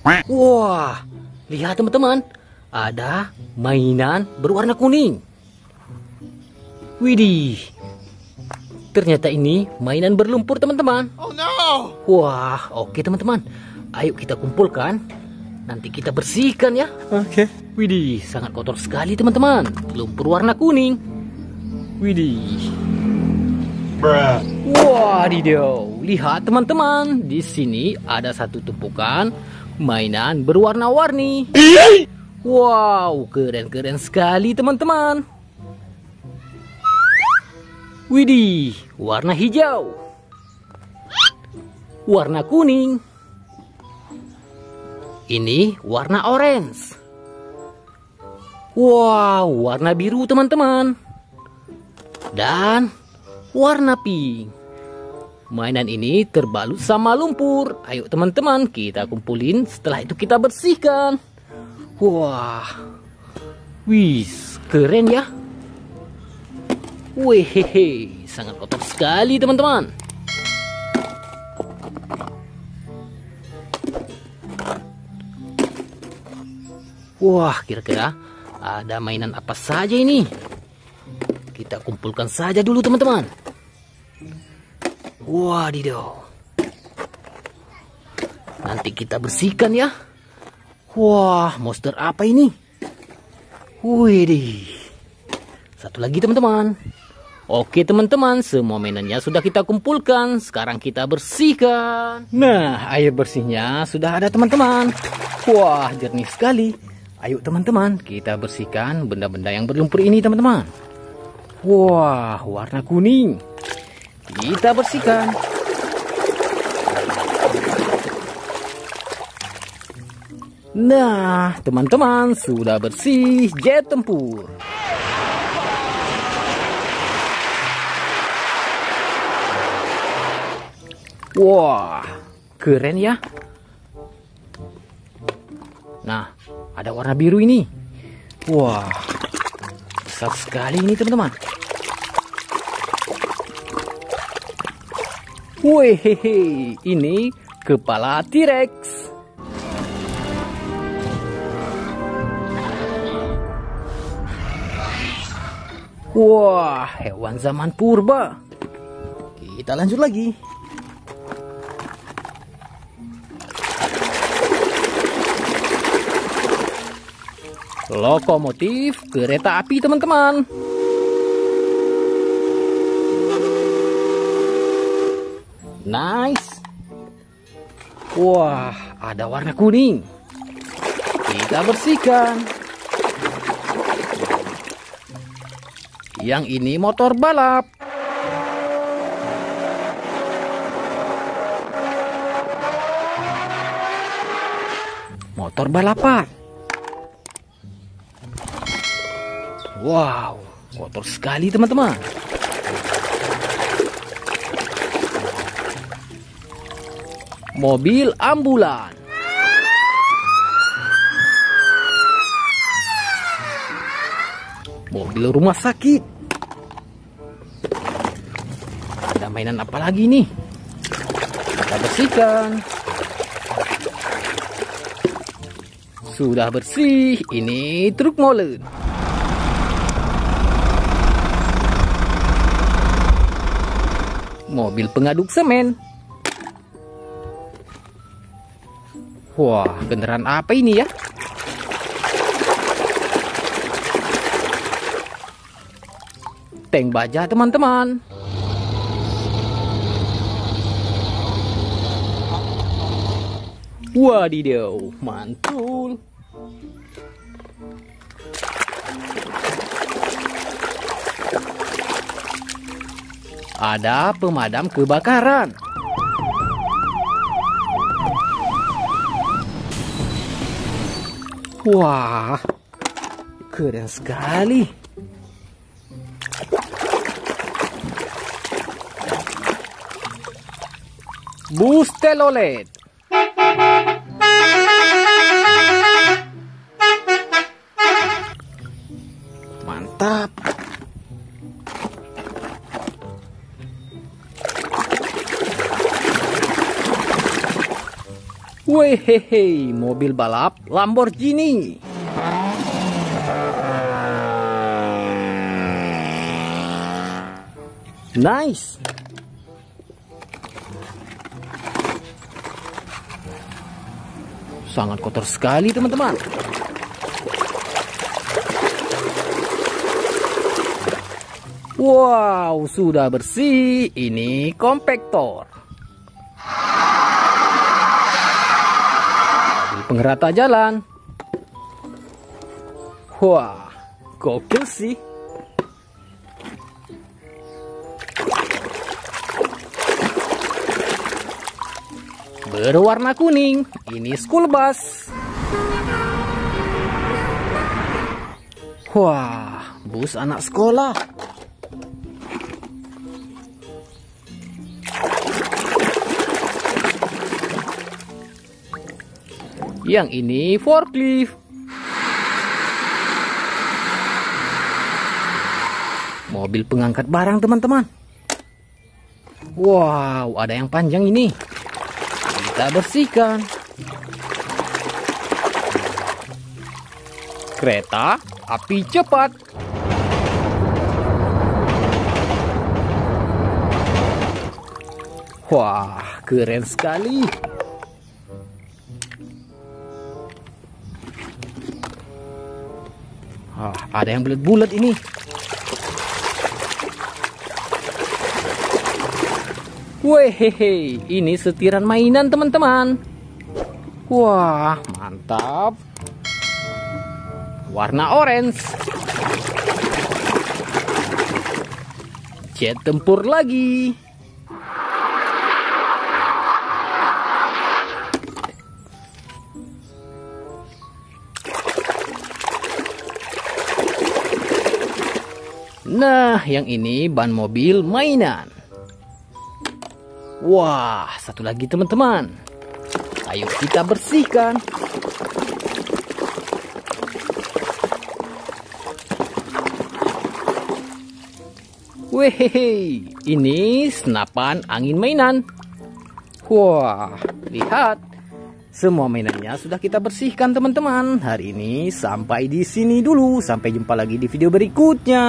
Wah, lihat teman-teman, ada mainan berwarna kuning. Widih, ternyata ini mainan berlumpur teman-teman. Oh no! Wah, oke teman-teman, ayo kita kumpulkan. Nanti kita bersihkan ya. Oke. Widih, sangat kotor sekali teman-teman. Lumpur warna kuning. Widih. Bruh. Wadidaw, lihat teman-teman, di sini ada satu tumpukan mainan berwarna-warni. Wow, keren-keren sekali teman-teman. Widih, warna hijau, warna kuning, ini warna orange. Wow, warna biru teman-teman, dan warna pink. Mainan ini terbalut sama lumpur. Ayo teman-teman, kita kumpulin. Setelah itu kita bersihkan. Wah, wis, keren ya. Wehehe, sangat kotor sekali teman-teman. Wah, kira-kira ada mainan apa saja ini? Kita kumpulkan saja dulu teman-teman. Wadidaw. Nanti kita bersihkan ya. Wah, monster apa ini? Widih. Satu lagi teman-teman. Oke teman-teman, semua mainannya sudah kita kumpulkan. Sekarang kita bersihkan. Nah, air bersihnya sudah ada teman-teman. Wah, jernih sekali. Ayo teman-teman, kita bersihkan benda-benda yang berlumpur ini teman-teman. Wah, warna kuning. Kita bersihkan. Nah, teman-teman, sudah bersih jet tempur. Wah, keren ya. Nah, ada warna biru ini. Wah, besar sekali ini teman-teman. Wehehe, ini kepala T-Rex. Wah, hewan zaman purba. Kita lanjut lagi. Lokomotif kereta api teman-teman. Nice. Wah, ada warna kuning. Kita bersihkan. Yang ini motor balap. Motor balapan. Wow, kotor sekali teman-teman. Mobil ambulan. Mobil rumah sakit. Ada mainan apa lagi nih? Kita bersihkan. Sudah bersih. Ini truk molen. Mobil pengaduk semen. Wah, kendaraan apa ini ya? Tank baja teman-teman. Wadidaw, mantul. Ada pemadam kebakaran. Wah, keren sekali. Bus telolet. Mantap. Wehehe, mobil balap Lamborghini. Nice. Sangat kotor sekali, teman-teman. Wow, sudah bersih. Ini kompaktor. Pengerata jalan. Wah, gokil sih. Berwarna kuning. Ini school bus. Wah, bus anak sekolah. Yang ini forklift. Mobil pengangkat barang, teman-teman. Wow, ada yang panjang ini. Kita bersihkan. Kereta api cepat. Wah, keren sekali. Ada yang bulat-bulat ini. Wehehe, ini setiran mainan, teman-teman. Wah, mantap. Warna orange. Jet tempur lagi. Nah, yang ini ban mobil mainan. Wah, satu lagi, teman-teman. Ayo kita bersihkan. Wehehe, ini senapan angin mainan. Wah, lihat. Semua mainannya sudah kita bersihkan, teman-teman. Hari ini sampai di sini dulu. Sampai jumpa lagi di video berikutnya.